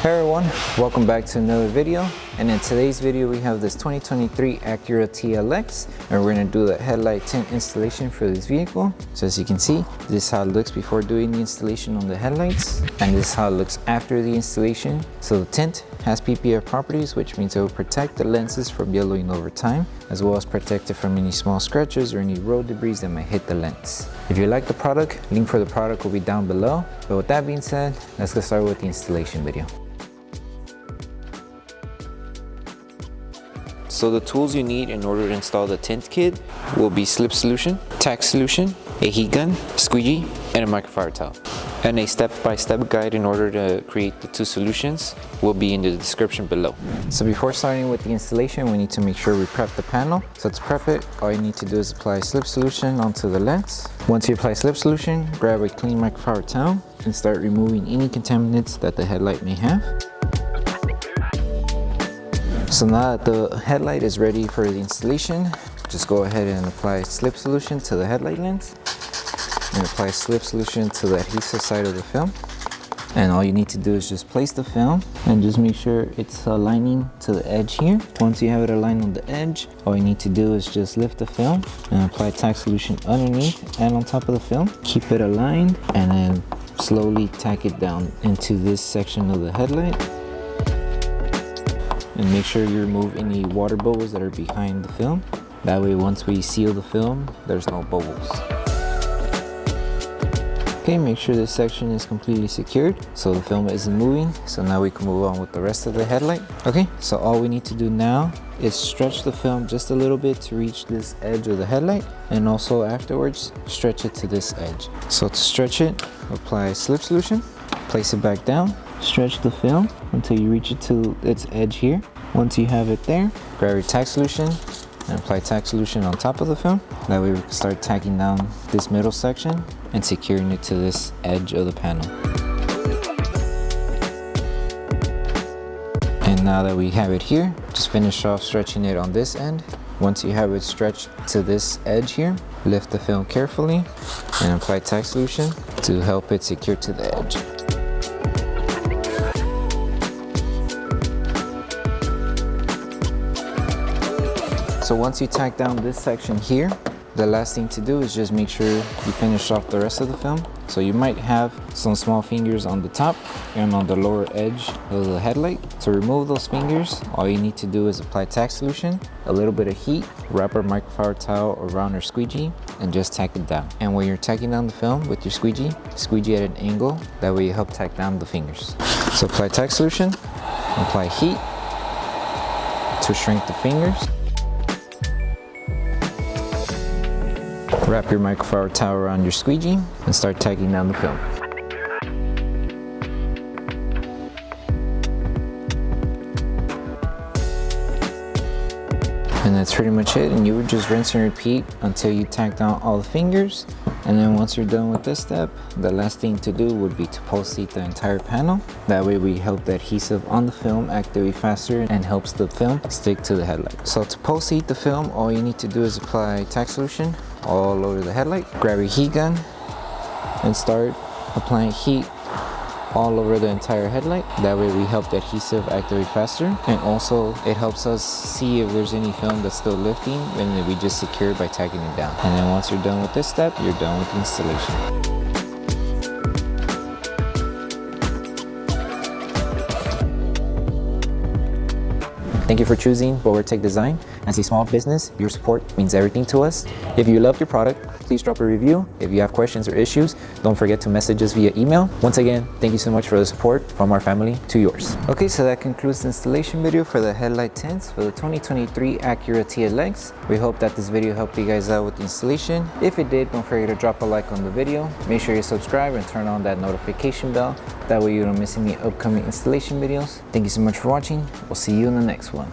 Hey everyone, welcome back to another video. And in today's video we have this 2023 Acura TLX and we're going to do the headlight tint installation for this vehicle. So as you can see, this is how it looks before doing the installation on the headlights, and this is how it looks after the installation. So the tint has PPF properties, which means it will protect the lenses from yellowing over time, as well as protect it from any small scratches or any road debris that might hit the lens. If you like the product, link for the product will be down below. But with that being said, let's get started with the installation video. So the tools you need in order to install the tint kit will be Slip Solution, Tack Solution, a heat gun, squeegee, and a microfiber towel. And a step-by-step guide in order to create the two solutions will be in the description below. So before starting with the installation, we need to make sure we prep the panel. So to prep it, all you need to do is apply Slip Solution onto the lens. Once you apply Slip Solution, grab a clean microfiber towel and start removing any contaminants that the headlight may have. So now that the headlight is ready for the installation, just go ahead and apply Slip Solution to the headlight lens and apply Slip Solution to the adhesive side of the film. And all you need to do is just place the film and just make sure it's aligning to the edge here. Once you have it aligned on the edge, all you need to do is just lift the film and apply Tack Solution underneath and on top of the film. Keep it aligned and then slowly tack it down into this section of the headlight. And make sure you remove any water bubbles that are behind the film. That way once we seal the film, there's no bubbles. Okay, make sure this section is completely secured so the film isn't moving. So now we can move on with the rest of the headlight. Okay, so all we need to do now is stretch the film just a little bit to reach this edge of the headlight, and also afterwards stretch it to this edge. So to stretch it, apply Slip Solution, place it back down, stretch the film until you reach it to its edge here. Once you have it there, grab your Tack Solution and apply Tack Solution on top of the film. That way we can start tacking down this middle section and securing it to this edge of the panel. And now that we have it here, just finish off stretching it on this end. Once you have it stretched to this edge here, lift the film carefully and apply Tack Solution to help it secure to the edge. So once you tack down this section here, the last thing to do is just make sure you finish off the rest of the film. So you might have some small fingers on the top and on the lower edge of the headlight. To remove those fingers, all you need to do is apply Tack Solution, a little bit of heat, wrap our microfiber towel around our squeegee, and just tack it down. And when you're tacking down the film with your squeegee at an angle, that way you help tack down the fingers. So apply Tack Solution, apply heat to shrink the fingers. Wrap your microfiber towel around your squeegee and start tacking down the film. And that's pretty much it, and you would just rinse and repeat until you tack down all the fingers. And then once you're done with this step, the last thing to do would be to post heat the entire panel. That way we help the adhesive on the film activate faster and helps the film stick to the headlight. So to post heat the film, all you need to do is apply Tack Solution all over the headlight. Grab your heat gun and start applying heat all over the entire headlight. That way we help the adhesive activate faster, and also it helps us see if there's any film that's still lifting, and then we just secure it by tacking it down. And then once you're done with this step, you're done with the installation. Thank you for choosing Bogar Tech Design. As a small business, your support means everything to us. If you love your product, please drop a review. If you have questions or issues, don't forget to message us via email. Once again, thank you so much for the support from our family to yours. Okay, so that concludes the installation video for the headlight tints for the 2023 Acura TLX. We hope that this video helped you guys out with the installation. If it did, don't forget to drop a like on the video. Make sure you subscribe and turn on that notification bell. That way you don't miss any upcoming installation videos. Thank you so much for watching. We'll see you in the next one.